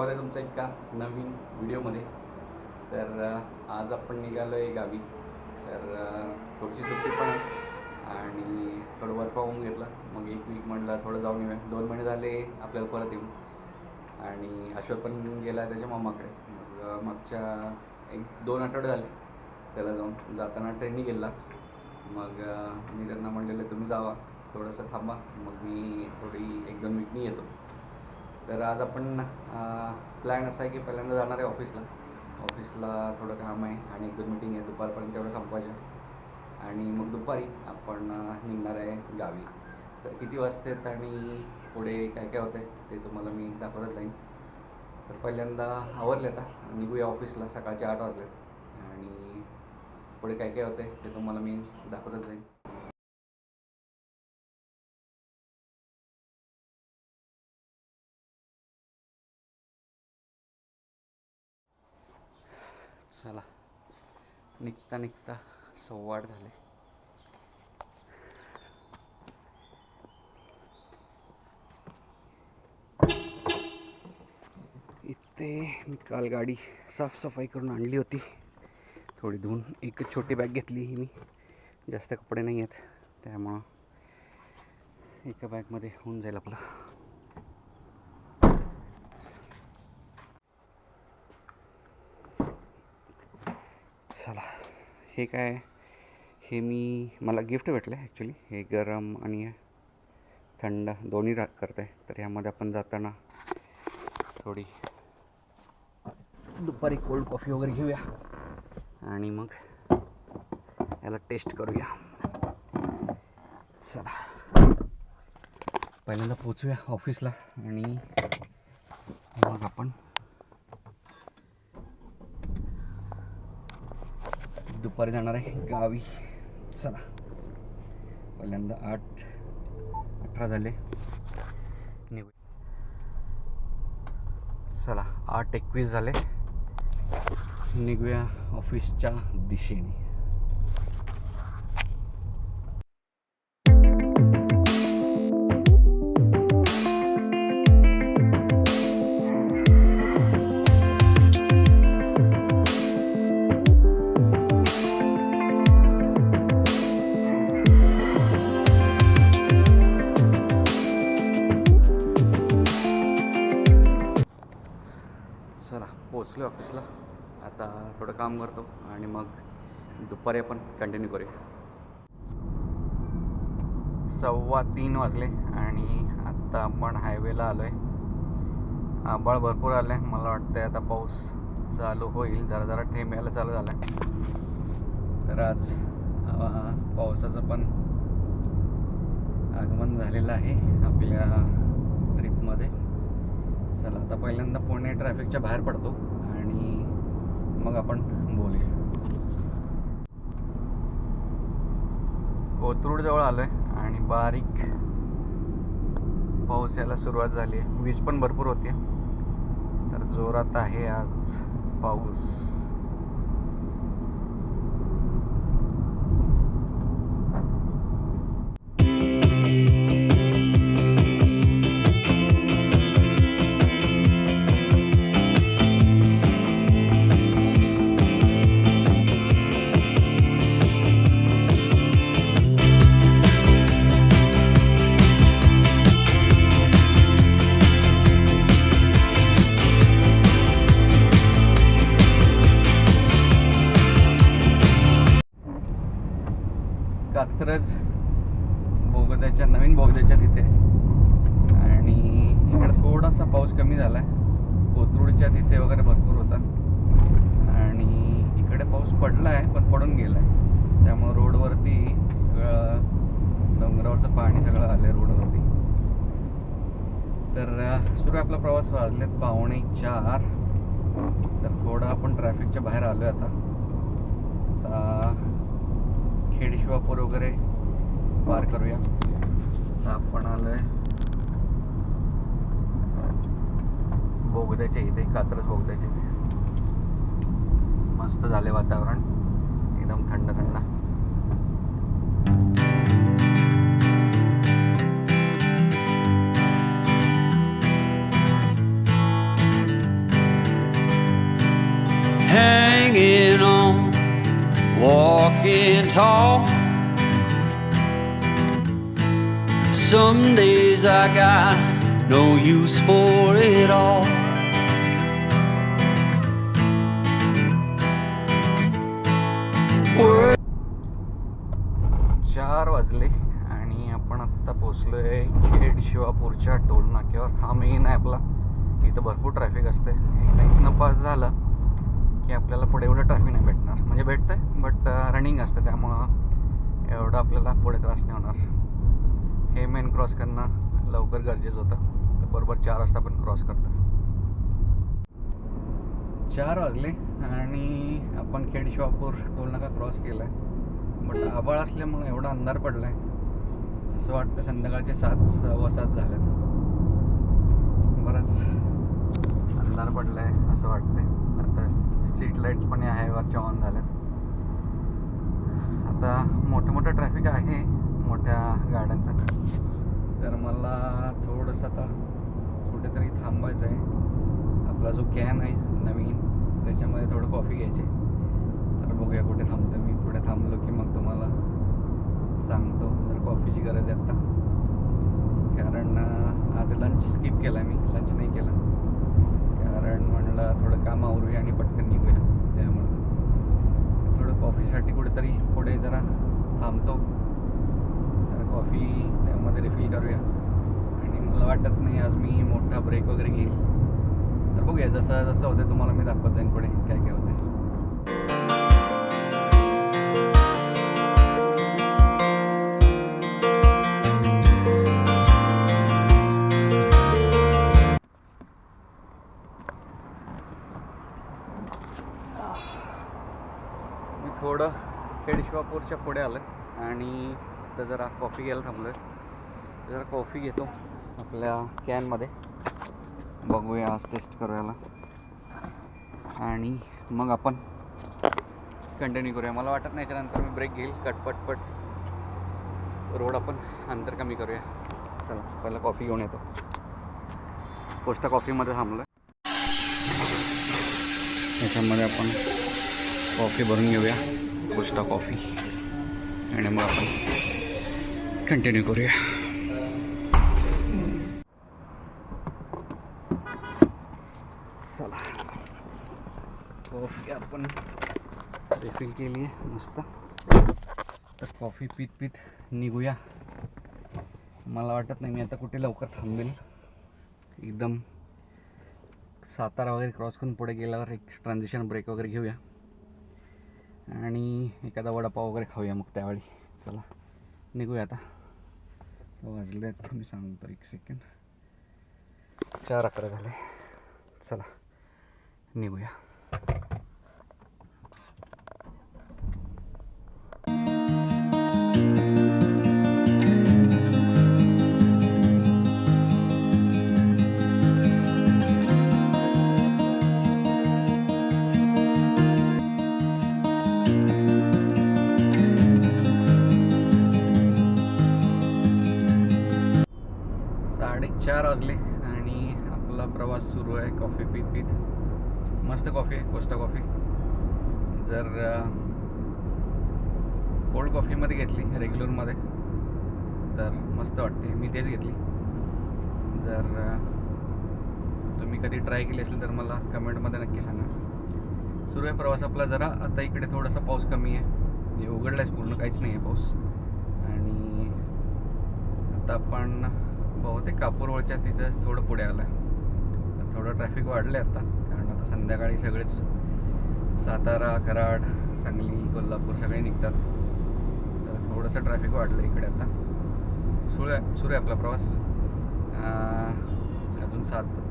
स्वागत आहे तुमचं एका नवीन व्हिडिओमध्ये. तर आज आपण निघालो आहे गावी. तर थोडीशी सुट्टी पण आहे आणि थोडं वर्क फ्रॉम होम घेतलं. मग एक वीक म्हटलं थोडं जाऊन येऊया. 2 महिने झाले आपल्याला परत येऊन. आणि अश्वत पण गेला आहे त्याच्या मामाकडे. मग मागच्या 1-2 आठवडे झाले त्याला जाऊन. जाताना ट्रेननी गेला. मग मी त्यांना म्हणलेलं तुम्ही जावा, थोडंसं थांबा, मग मी थोडी 1-2 वीकनी येतो. तर आज आपण प्लॅन असा आहे की पहिल्यांदा जाणार आहे ऑफिसला थोडं काम आहे आणि 1-2 मीटिंग आहे. दुपारपर्यंत तेवढं संपवायचं आणि मग दुपारी आपण निघणार आहे गावी. तर किती वाजतात आणि पुढे काय काय होतं आहे ते तुम्हाला मी दाखवतच जाईन. तर पहिल्यांदा आवरले आता निघूया ऑफिसला. सकाळचे 8 वाजलेत आणि पुढे काय काय होतं आहे ते तुम्हाला मी दाखवतच जाईन. चला, निघता 8:15 झाले. इथे मी काल गाडी साफसफाई करून आणली होती, थोडी धुवून. एक छोटी बॅग घेतली ही मी, जास्त कपडे नाही आहेत त्यामुळं एका बॅगमध्ये होऊन जाईल आपलं. चला, हे काय, हे मला गिफ्ट भेटलं आहे ॲक्च्युली. हे गरम आणि थंड दोन्ही करतं आहे. तर ह्यामध्ये आपण जाताना थोडी दुपारी कोल्ड कॉफी वगैरे घेऊया आणि मग याला टेस्ट करूया. चला, पहिल्यांदा पोचूया ऑफिसला आणि मग आपण दुपारी जाणार आहे गावी. चला, पहिल्यांदा 8:18 झाले, निघू. चला, 8:21 झाले, निघूया ऑफिसच्या दिशेने. चला, पोचलो ऑफिसला. आता थोडं काम करतो आणि मग दुपारी आपण कंटिन्यू करूया. 2:15 वाजले आणि आत्ता आपण हायवेला आलो आहे. आभाळ भरपूर आलं आहे. मला वाटतं आता पाऊस चालू होईल. जरा जरा थेंब यायला चालू झाला आहे. तर आज पावसाचं पण आगमन झालेलं आहे आपल्या ट्रिपमध्ये. चला, आता पहिल्यांदा पुणे ट्रॅफिकच्या बाहेर पडतो आणि मग आपण बोलूया. कोथरूडजवळ आलो आहे आणि बारीक पाऊस यायला सुरुवात झाली आहे. वीज पण भरपूर होती, तर जोरात आहे आज पाऊस. कात्रज बोगद्याच्या, नवीन बोगद्याच्या तिथे आणि इकडे थोडासा पाऊस कमी झाला आहे. कोथरूडच्या तिथे वगैरे भरपूर होता आणि इकडे पाऊस पडला आहे पण पडून गेला आहे. त्यामुळं रोडवरती सगळं डोंगरावरचं पाणी सगळं आलं आहे रोडवरती. तर सुरू आपला प्रवास. वाजलेत 3:45. तर थोडं आपण ट्रॅफिकच्या बाहेर आलो आहे आता. खेडशिवापूर वगैरे पार करूया. तर आपण आलो आहे बोगद्याच्या इथे, कात्रज बोगद्याच्या इथे. मस्त झाले वातावरण, एकदम थंड थंड. tall. Some days I got no use for it all. Word 4 वाजले आणि आपण आत्ता पोचलोय खेड शिवापूरच्या टोल नाक्यावर. हा मेन आहे आपला. इथं भरपूर ट्रॅफिक असते. एकदा इथनं पास झालं की आपल्याला पुढे एवढं ट्रॅफिक नाही भेटणार. म्हणजे भेटतंय बट रनिंग असतं, त्यामुळं एवढं आपल्याला पुढे त्रास नाही होणार. हे मेन क्रॉस करणं लवकर गरजेचं होतं. तर बरोबर 4 वाजता आपण क्रॉस करतो. 4 वाजले आणि आपण खेड शिवापूर टोल नाका क्रॉस केला आहे. बट आभाळ असल्यामुळं एवढा अंधार पडला आहे, असं वाटतं संध्याकाळचे 7, 7:15 झालेत. बराच अंधार पडला आहे असं वाटतंय. आता स्ट्रीट लाईट्स पण या हायवेवरच्या ऑन झाल्यात. आता मोठं ट्रॅफिक आहे मोठ्या गाड्यांचं. तर मला थोडंसं आता कुठेतरी थांबायचं आहे. आपला जो कॅन आहे नवीन, त्याच्यामध्ये थोडं कॉफी घ्यायची. तर बघूया कुठे थांबतो मी. पुढे थांबलो की मग तुम्हाला सांगतो जर कॉफीची गरज आहे आता. कारण आज लंच स्किप केला मी, लंच नाही केला. कारण म्हणलं थोडं काम आवरूया आणि पटकन निघूया. त्यामुळं थोडं कॉफीसाठी कुठेतरी पुढे जरा थांबतो. तर कॉफी त्यामध्ये रिफिल करूया. आणि मला वाटत नाही आज मी मोठा ब्रेक वगैरे घेईल. तर बघूया जसं जसं होतं तुम्हाला मी दाखवत जाईन पुढे काय काय होतं. मी थोडं खेड शिवापूरच्या पुढे आलं आणि आता जरा कॉफी घ्यायला थांबलो आहे. जरा कॉफी घेतो आपल्या कॅनमध्ये. बघूया आज टेस्ट करूयाला आणि मग आपण कंटिन्यू करूया. मला वाटत नाही याच्यानंतर मी ब्रेक घेईल. पटपट रोड आपण अंतर कमी करूया. चला पहिला कॉफी घेऊन येतो. कोस्टा कॉफीमध्ये थांबलो आहे. याच्यामध्ये आपण कॉफी भरून घेऊया, कोस्टा कॉफी, आणि मग आपण कंटिन्यू करूया. चला कॉफी आपण रिफिल केली आहे मस्त. तर कॉफी पीत निघूया. मला वाटत नाही मी आता कुठे लवकर थांबेल. एकदम सातारा वगैरे क्रॉस करून पुढे गेल्यावर एक ट्रान्झिशन ब्रेक वगैरे घेऊया आणि एखादा वडापाव वगैरे खाऊया मग त्यावेळी. चला निघूया आता. वाजलेत मी सांगतो 1 सेकंड, 4:11 झाले. चला निघूया. चार वाजले आणि आपला प्रवास सुरू आहे कॉफी पीत. मस्त कॉफी आहे, कोस्टा कॉफी. जर कोल्ड कॉफीमध्ये घेतली रेग्युलरमध्ये तर मस्त वाटते. मी तेच घेतली. जर तुम्ही कधी ट्राय केली असेल तर मला कमेंटमध्ये नक्की सांगा. सुरू आहे प्रवास आपला. जरा आता इकडे थोडासा पाऊस कमी आहे. म्हणजे उघडला आहे पूर्ण, काहीच नाही आहे पाऊस. आणि आता आपण बहुतेक कापूरवळच्या तिथं थोडं पुढे आलं आहे. तर थोडं ट्रॅफिक वाढलं आहे आता, कारण आता संध्याकाळी सगळेच सातारा, कराड, सांगली, कोल्हापूर सगळे निघतात. तर थोडंसं ट्रॅफिक वाढलं इकडे आता. सुरू आहे आपला प्रवास. अजून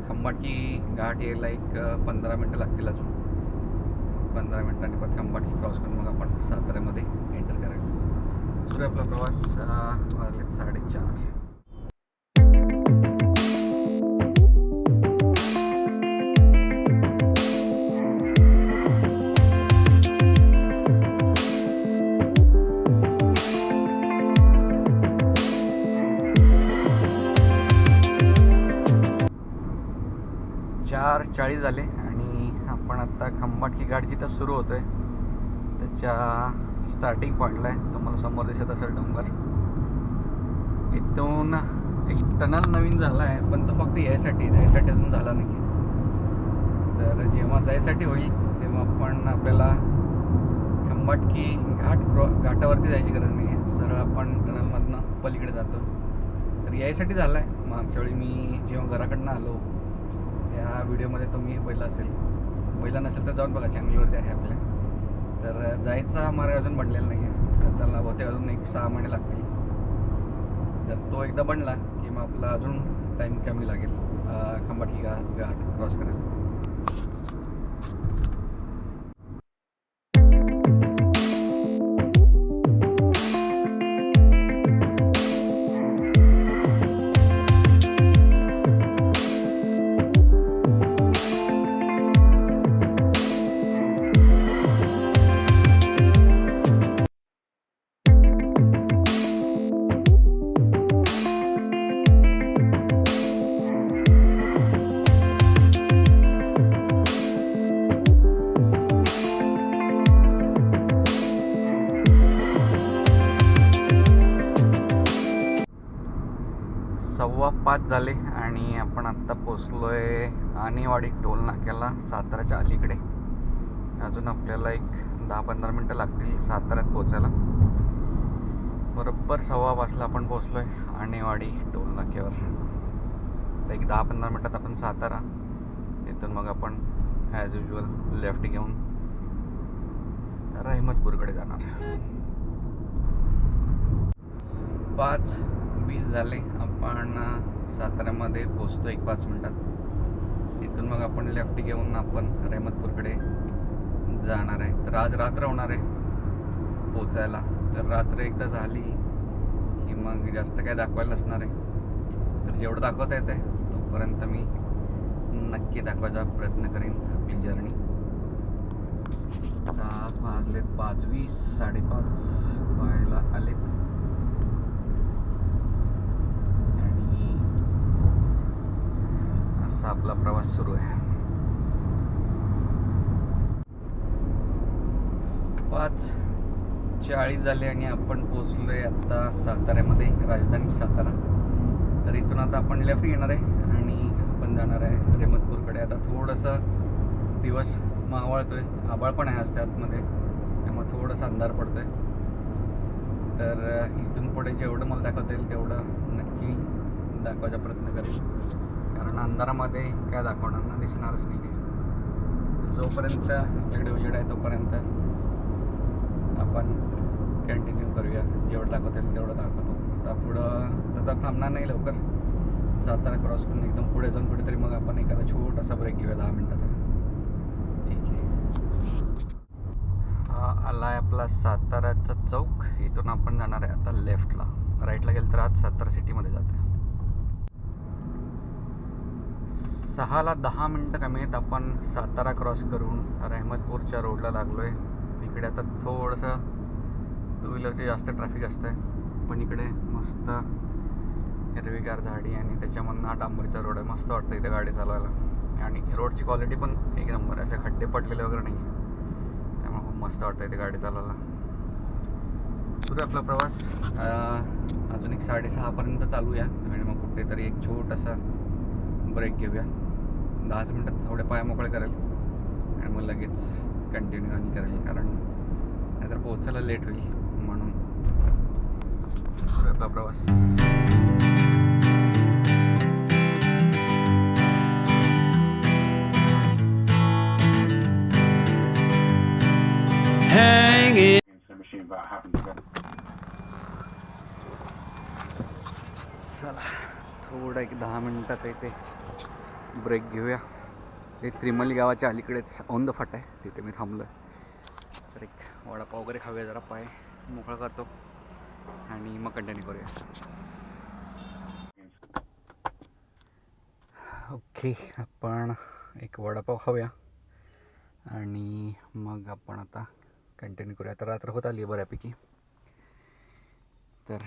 खंबाटकी घाट यायला एक 15 मिनटं लागतील अजून. 15 मिनटांनी परत खंबाटकी क्रॉस करून मग आपण साताऱ्यामध्ये एंटर करायला. सुरू आहे आपला प्रवास. वाजलेत 4:30. चाळीस झाले आणि आपण आता खंबाटकी घाट जिथं सुरू होतोय त्याच्या स्टार्टिंग पॉईंटला आहे. तुम्हाला समोर दिसत असेल डोंगर. इथून एक टनल नवीन झाला आहे, पण तो फक्त यायसाठी अजून झाला नाही आहे. तर जेव्हा जायसाठी होईल तेव्हा आपण आपल्याला खंबाटकी घाटावरती जायची गरज नाही आहे. सरळ आपण टनलमधनं पलीकडे जातो. तर यायसाठी झाला आहे. मागच्या वेळी मी जेव्हा घराकडनं आलो त्या व्हिडिओमध्ये तुम्ही पहिला नसेल तर जाऊन बघा, चॅनलवरती आहे आपल्या. तर जायचा मार्ग अजून बनलेला नाही आहे. तर त्याला बहुतेक अजून 1-6 महिने लागतील. जर तो एकदा बनला की मग आपला अजून टाईम कमी लागेल खंबाटकी घाट क्रॉस करायला. सव्वा 5 झाले आणि आपण आत्ता पोचलो आहे आणेवाडी टोल नाक्याला, साताऱ्याच्या अलीकडे. अजून आपल्याला एक 10-15 मिनटं लागतील साताऱ्यात पोचायला. बरोबर 5:15ला आपण पोचलो आहे आणेवाडी टोल नाक्यावर. तर एक 10-15 मिनटात आपण सातारा, तिथून मग आपण ॲज युजल लेफ्ट घेऊन रहमतपूरकडे जाणार. 5:20 झाले. आपण साताऱ्यामध्ये पोचतो एक 5 मिनटात. इथून मग आपण लेफ्ट घेऊन आपण रहमतपूरकडे जाणार आहे. तर आज रात्र होणार आहे पोचायला. तर रात्र एकदा झाली की मग जास्त काय दाखवायला नसणार आहे. तर जेवढं दाखवता येतं आहे तोपर्यंत मी नक्की दाखवायचा प्रयत्न करीन आपली जर्नी. आता वाजलेत 5:20, 5:30 व्हायला आलेत. असा आपला प्रवास सुरू आहे. 5:40 झाले आणि आपण पोचलो आहे आता साताऱ्यामध्ये, राजधानी सातारा. तर इथून आता आपण लेफ्ट घेणार आहे आणि आपण जाणार आहे रहमतपूरकडे. आता थोडंसं दिवस मावळतोय, आभाळ पण आहे आज त्यातमध्ये, त्यामुळे थोडंसं अंधार पडतोय. तर इथून पुढे जेवढं मला दाखवता येईल तेवढं नक्की दाखवायचा प्रयत्न करेन, कारण अंधारामध्ये काय दाखवणार ना, दिसणारच नाही काय. जोपर्यंत आपल्याकडे उजेड आहे तोपर्यंत आपण कंटिन्यू करूया. जेवढं दाखवता येईल तेवढं दाखवतो. आता पुढं तर थांबणार नाही लवकर. सातारा क्रॉस करून एकदम पुढे जाऊन कुठेतरी मग आपण एखादा छोटासा ब्रेक घेऊया 10 मिनटाचा. ठीक आहे. हा आला आहे आपला साताऱ्याचा चौक. इथून आपण जाणार आहे आता लेफ्टला. राईटला गेलं तर आज सातारा सिटीमध्ये जाते. 6ला 10 मिनटं कमी आहेत. आपण सातारा क्रॉस करून रहमतपूरच्या रोडला लागलो आहे. इकडे आता थोडंसं टू व्हीलरचे जास्त ट्रॅफिक असतं, पण इकडे मस्त हिरवीगार झाडी आणि त्याच्यामधनं हा डांबरीचा रोड आहे. मस्त वाटतं इथे गाडी चालवायला आणि रोडची क्वालिटी पण एक नंबर आहे. असे खड्डे पडलेले वगैरे नाही आहे, त्यामुळे खूप मस्त वाटतं इथे गाडी चालवायला. सुरू आपला प्रवास. अजून एक 6:30पर्यंत चालूया आणि मग कुठेतरी एक छोटासा ब्रेक घेऊया. 10 मिनटात थोडे पाय मोकळे करेल आणि मग लगेच कंटिन्यू आणि करेल, कारण नाहीतर पोहोचायला लेट होईल. म्हणून आपला प्रवास. Hanging. चला थोडं एक 10 मिनटाचा इथे ब्रेक घेऊया. हे त्रिमली गावाच्या अलीकडेच औंध फाटा आहे, तिथे मी थांबलो आहे. तर एक वडापाव वगैरे खाऊया, जरा पाय मोकळा करतो आणि मग कंटिन्यू करूया. ओके, आपण एक वडापाव खाऊया आणि मग आपण आता कंटिन्यू करूया. तर रात्र होत आली आहे बऱ्यापैकी, तर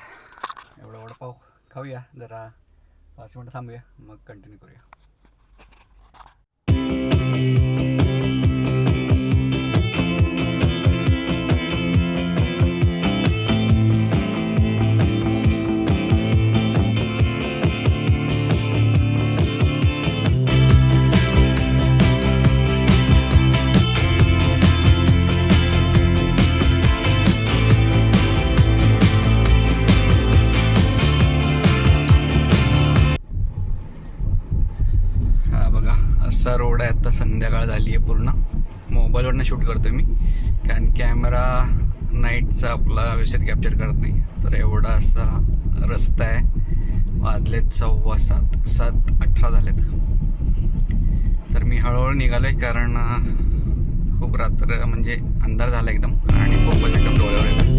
एवढा वडापाव खाऊया, जरा 5 मिनटं थांबूया, मग कंटिन्यू करूया. असा रोड आहे. आता संध्याकाळ झाली आहे पूर्ण. मोबाईलवरनं शूट करतो मी कारण कॅमेरा नाईटचा आपला व्यवस्थित कॅप्चर करत नाही. तर एवढा असा रस्ता आहे. वाजलेत 7:15 7:18 झालेत. तर मी हळूहळू निघालो आहे कारण खूप रात्र म्हणजे अंधार झाला एकदम आणि फोकस एकदम डोळ्यावर येतो.